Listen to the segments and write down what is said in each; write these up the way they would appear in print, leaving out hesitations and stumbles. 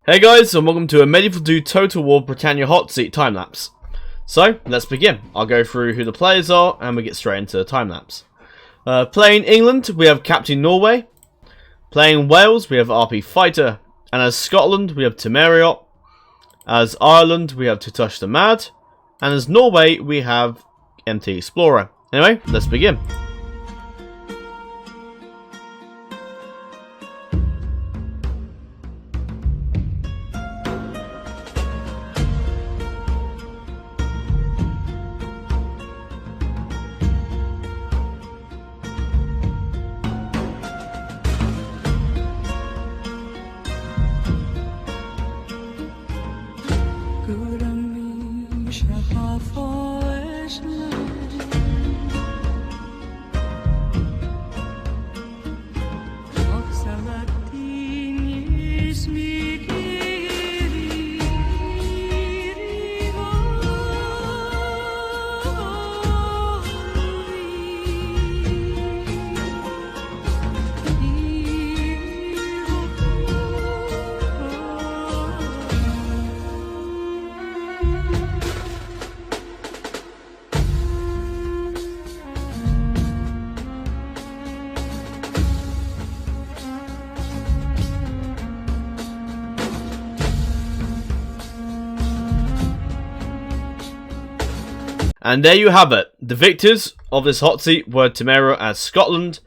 Hey guys, and welcome to a Medieval 2 Total War Britannia Hotseat time-lapse. So, let's begin. I'll go through who the players are, and we get straight into the time-lapse. Playing England, we have Captain Norway. Playing Wales, we have RP Fighter. And as Scotland, we have Temeriot. As Ireland, we have Tutush the Mad. And as Norway, we have MT Explorer. Anyway, let's begin. And there you have it. The victors of this hot seat were Temeriot as Scotland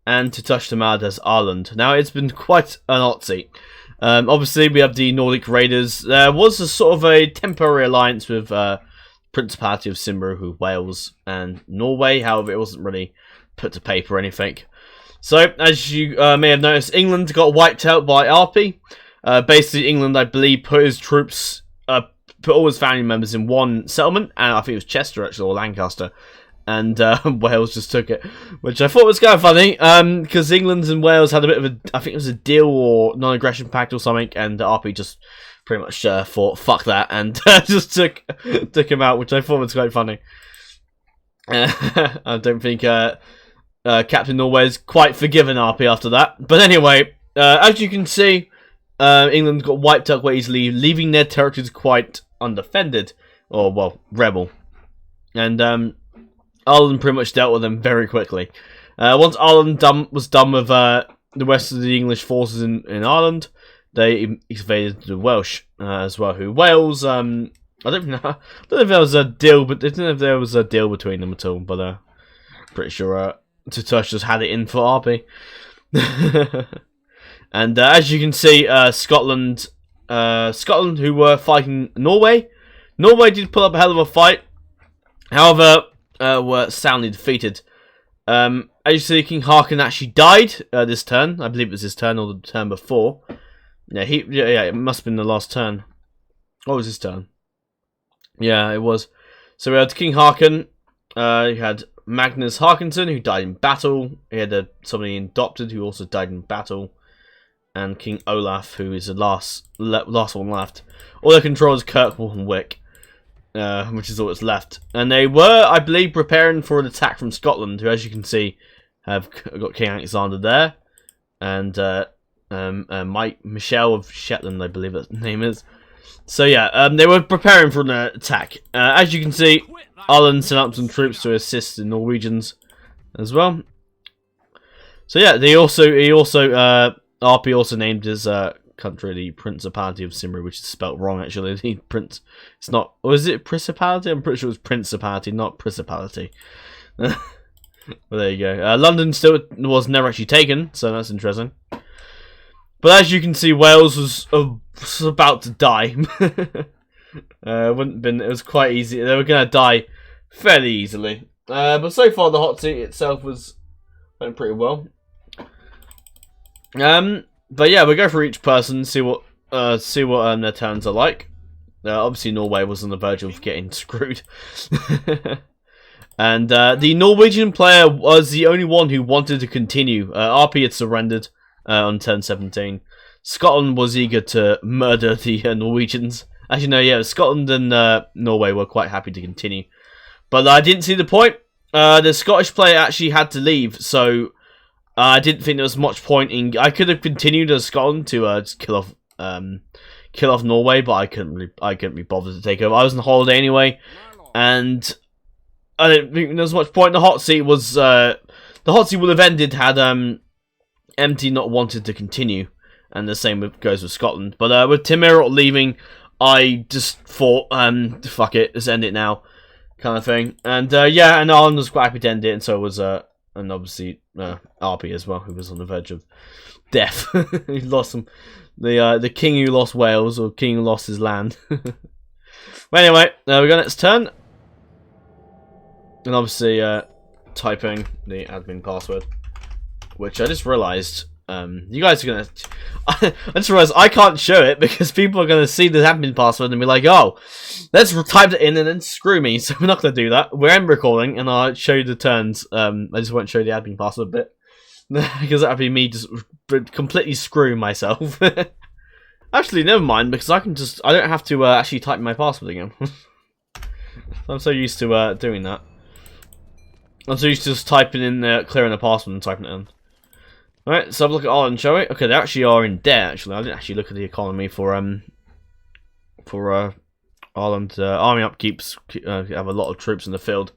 and Tutush the Mad as Ireland. Now, it's been quite an hot seat. Obviously, we have the Nordic Raiders. There was a sort of a temporary alliance with Principality of Cymru, who Wales and Norway. However, it wasn't really put to paper or anything. So, as you may have noticed, England got wiped out by RP. Basically, England, I believe, put his troops... put all his family members in one settlement, and I think it was Chester actually, or Lancaster, and Wales just took it, which I thought was kind of funny, because England and Wales had a bit of a, I think it was a deal or non-aggression pact or something, and RP just pretty much thought, fuck that, and just took him out, which I thought was quite funny. I don't think Captain Norway's quite forgiven RP after that, but anyway, as you can see, England got wiped out quite easily, leaving their territories quite undefended, or well, rebel, and Ireland pretty much dealt with them very quickly. Once Ireland was done with the rest of the English forces in Ireland, they invaded the Welsh as well. Who Wales? I don't know if there was a deal, but I don't know if there was a deal between them at all. But pretty sure Tutush just had it in for RP. And as you can see, Scotland, who were fighting Norway. Norway did put up a hell of a fight. However, were soundly defeated. As you see, King Haakon actually died this turn. I believe it was his turn or the turn before. Yeah, it must have been the last turn. What was his turn? Yeah, it was. So we had King Haakon. You had Magnus Harkinson, who died in battle. He had somebody adopted who also died in battle. And King Olaf, who is the last one left. All their controllers, Kirkwall and Wick, which is all that's left. And they were, I believe, preparing for an attack from Scotland, who, as you can see, have got King Alexander there, and Michelle of Shetland, I believe that name is. So yeah, they were preparing for an attack. As you can see, Ireland sent up some troops to assist the Norwegians as well. So yeah, RP also named his country the Principality of Cymru, which is spelt wrong actually. The Prince, it's not. Or is it Principality? I'm pretty sure it was Principality, not Principality. Well, there you go. London still was never actually taken, so that's interesting. But as you can see, Wales was about to die. It was quite easy. They were going to die fairly easily. But so far, the hot seat itself was going pretty well. But yeah, we'll go for each person, see what their turns are like. Obviously, Norway was on the verge of getting screwed, and the Norwegian player was the only one who wanted to continue. RP had surrendered on turn 17. Scotland was eager to murder the Norwegians. Actually, no, yeah, Scotland and Norway were quite happy to continue, but I didn't see the point. The Scottish player actually had to leave, so I didn't think there was much point in... I could have continued as Scotland to just kill kill off Norway, but I couldn't be bothered to take over. I was on holiday anyway, and I didn't think there was much point. The hot seat was the hot seat would have ended had MT not wanted to continue, and the same goes with Scotland. But with Timelapse leaving, I just thought, fuck it, let's end it now, kind of thing. And yeah, and Ireland was quite happy to end it, and so was and obviously RP as well, who was on the verge of death. He lost some, the king who lost Wales, or king who lost his land. But anyway, we got its turn, and obviously typing the admin password, which I just realised. You guys are gonna. I just realised I can't show it because people are gonna see the admin password and be like, "Oh, let's type it in and then screw me." So we're not gonna do that. We're end recording, and I'll show you the turns. I just won't show the admin password bit because that'd be me just completely screwing myself. Actually, never mind, because I don't have to actually type my password again. I'm so used to doing that. I'm so used to just typing in, clearing the password and typing it in. Alright, so have a look at Ireland, shall we? Okay, they actually are in debt, actually. I didn't actually look at the economy for Ireland. Army upkeeps have a lot of troops in the field.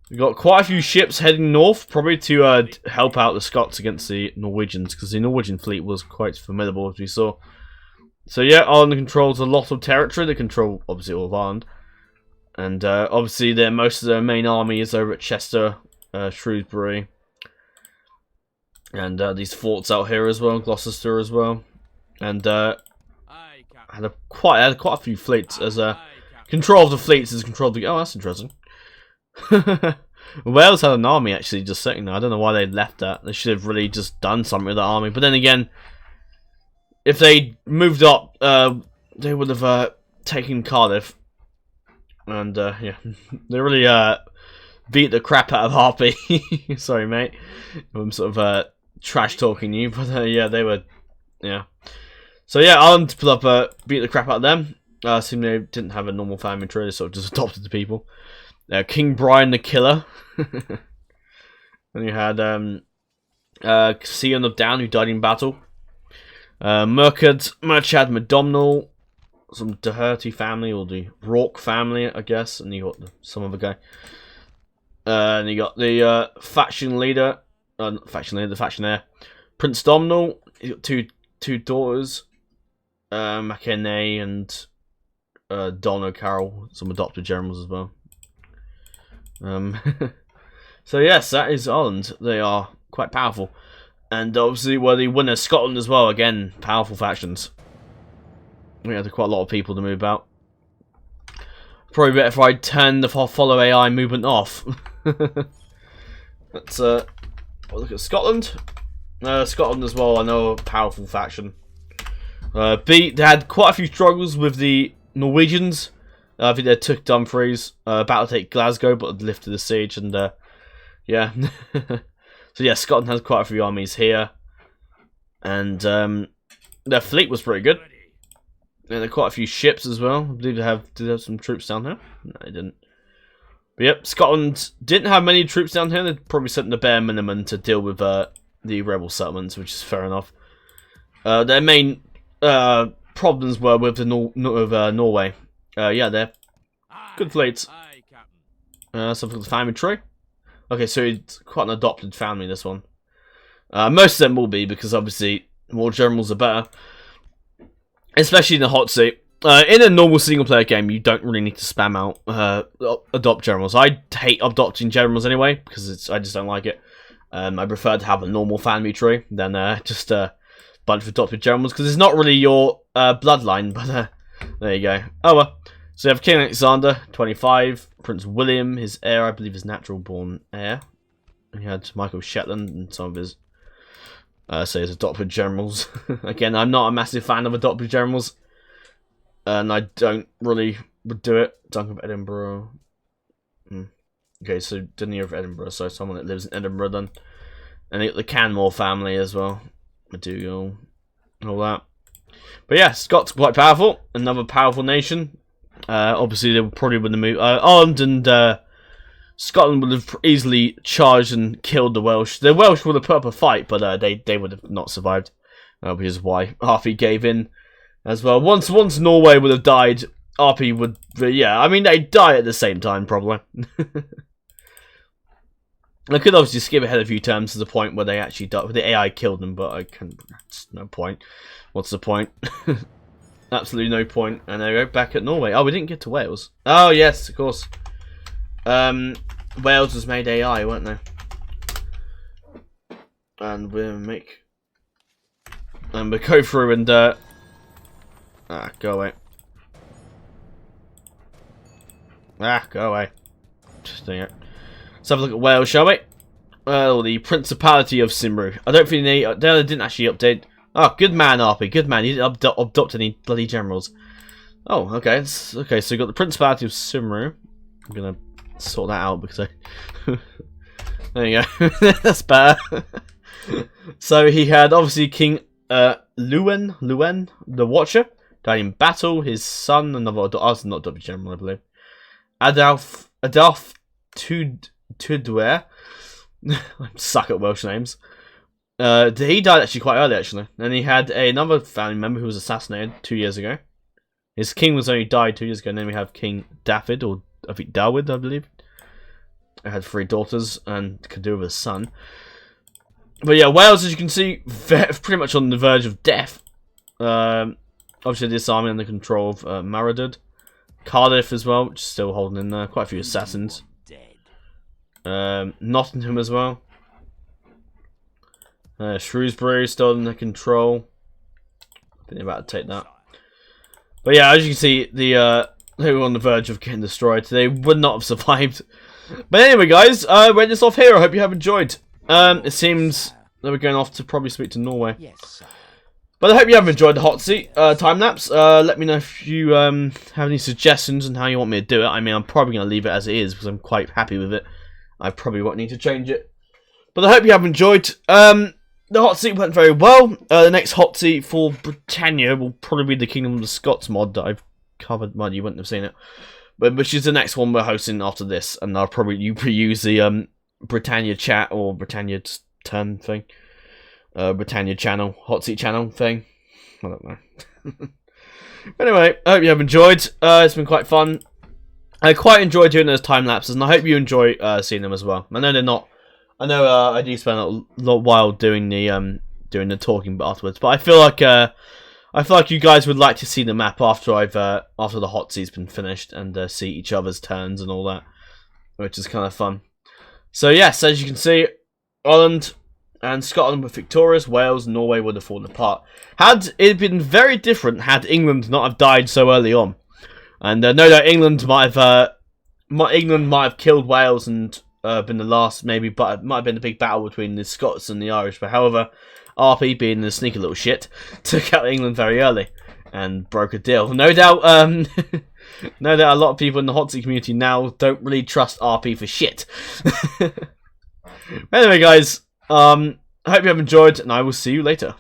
We've got quite a few ships heading north, probably to help out the Scots against the Norwegians, because the Norwegian fleet was quite formidable, as we saw. So yeah, Ireland controls a lot of territory. They control, obviously, all of Ireland. And obviously, most of their main army is over at Chester, Shrewsbury, and these forts out here as well, Gloucester as well. And had quite a few fleets as control of the fleets is control of the. Oh, that's interesting. Wales had an army actually just sitting there. I don't know why they left that. They should have really just done something with that army. But then again, if they moved up, they would have taken Cardiff. And yeah, they really beat the crap out of RP. Sorry, mate. I'm sort of trash talking you, but yeah, they were, yeah. So yeah, Ireland put up beat the crap out of them. Seemed they didn't have a normal family tree, they sort of just adopted the people. King Brian the Killer. Then you had Sion of Down, who died in battle. Murchad Madomnal, some Doherty family, or the Rourke family, I guess, and you got some other guy. And you got the faction leader, the faction heir, Prince Domhnall. He's got two daughters, McKenney and Don O'Carroll, some adopted generals as well. So yes, that is Ireland. They are quite powerful, and obviously, well, the winner Scotland as well. Again, powerful factions. We had quite a lot of people to move out. Probably better if I turn the follow AI movement off. Let's look at Scotland. Scotland as well, I know, a powerful faction. They had quite a few struggles with the Norwegians. I think they took Dumfries, about to take Glasgow, but had lifted the siege, and yeah. So yeah, Scotland has quite a few armies here, and their fleet was pretty good. And there are quite a few ships as well. I believe did they have some troops down here? No, they didn't. But yep, Scotland didn't have many troops down here. They probably sent the bare minimum to deal with the rebel settlements, which is fair enough. Their main problems were with Norway. Yeah, they're good fleets. Something for the family tree. Okay, so it's quite an adopted family, this one. Most of them will be, because obviously more generals are better. Especially in the hot seat. In a normal single player game, you don't really need to spam out adopt generals. I hate adopting generals anyway, because I just don't like it. I prefer to have a normal family tree than just a bunch of adopted generals, because it's not really your bloodline, but there you go. Oh well. So you have King Alexander, 25, Prince William, his heir, I believe his natural born heir. He had Michael Shetland and some of his say his adopted generals. Again, I'm not a massive fan of adopted generals, and I don't really do it. Duncan of Edinburgh. Okay, so Denier of Edinburgh, so someone that lives in Edinburgh then. And the Canmore family as well. McDougall, all that. But yeah, Scots quite powerful. Another powerful nation. Obviously, they probably would have moved. Ireland and Scotland would have easily charged and killed the Welsh. The Welsh would have put up a fight, but they would have not survived. Which is why Harvey gave in. as well. Once Norway would have died, RP would, yeah, I mean, they'd die at the same time, probably. I could obviously skip ahead a few turns to the point where they actually died, where the AI killed them, but I can, no point. What's the point? Absolutely no point. And they go back at Norway. Oh, we didn't get to Wales. Oh, yes, of course. Wales was made AI, weren't they? And we'll go through and, go away. Go away. Just doing it. Let's have a look at Wales, shall we? Well, the Principality of Cymru. I don't think they didn't actually update. Oh, good man, RP. Good man. You didn't adopt any bloody generals. Oh, okay. Okay, so we've got the Principality of Cymru. I'm going to sort that out because I... There you go. That's better. So he had, obviously, King Luen, the Watcher, died in battle. His son, another... Oh, not W General, I believe. Adolf Tudwer. I suck at Welsh names. He died actually quite early, actually. And he had another family member who was assassinated 2 years ago. His king was only died 2 years ago. And then we have King Dafydd, or I think Dawid, I believe. I had 3 daughters and could do with a son. But yeah, Wales, as you can see, pretty much on the verge of death. Obviously, this army under control of Maradud. Cardiff as well, which is still holding in there. Quite a few assassins. Nottingham as well. Shrewsbury still under control. I think they're about to take that. But yeah, as you can see, they were on the verge of getting destroyed. They would not have survived. But anyway, guys, we're this off here. I hope you have enjoyed. It seems that we're going off to probably speak to Norway. Yes. But I hope you have enjoyed the hot seat time lapse. Let me know if you have any suggestions on how you want me to do it. I mean, I'm probably going to leave it as it is because I'm quite happy with it. I probably won't need to change it. But I hope you have enjoyed. The hot seat went very well. The next hot seat for Britannia will probably be the Kingdom of the Scots mod that I've covered. Well, you wouldn't have seen it. But which is the next one we're hosting after this. And I'll probably use the Britannia chat or Britannia turn thing. Britannia channel, hot seat channel thing. I don't know. Anyway, I hope you have enjoyed. It's been quite fun. I quite enjoy doing those time lapses, and I hope you enjoy seeing them as well. I know they're not. I know I do spend a lot while doing the talking bit afterwards, but I feel like you guys would like to see the map after after the hot seat's been finished and see each other's turns and all that, which is kind of fun. So yes, as you can see, Ireland and Scotland were victorious. Wales and Norway would have fallen apart. Had it been very different had England not have died so early on. And no doubt England might have killed Wales and been the last, maybe, but it might have been a big battle between the Scots and the Irish. But however, RP, being the sneaky little shit, took out England very early and broke a deal. No doubt no doubt a lot of people in the hot seat community now don't really trust RP for shit. Anyway, guys, I hope you have enjoyed, and I will see you later.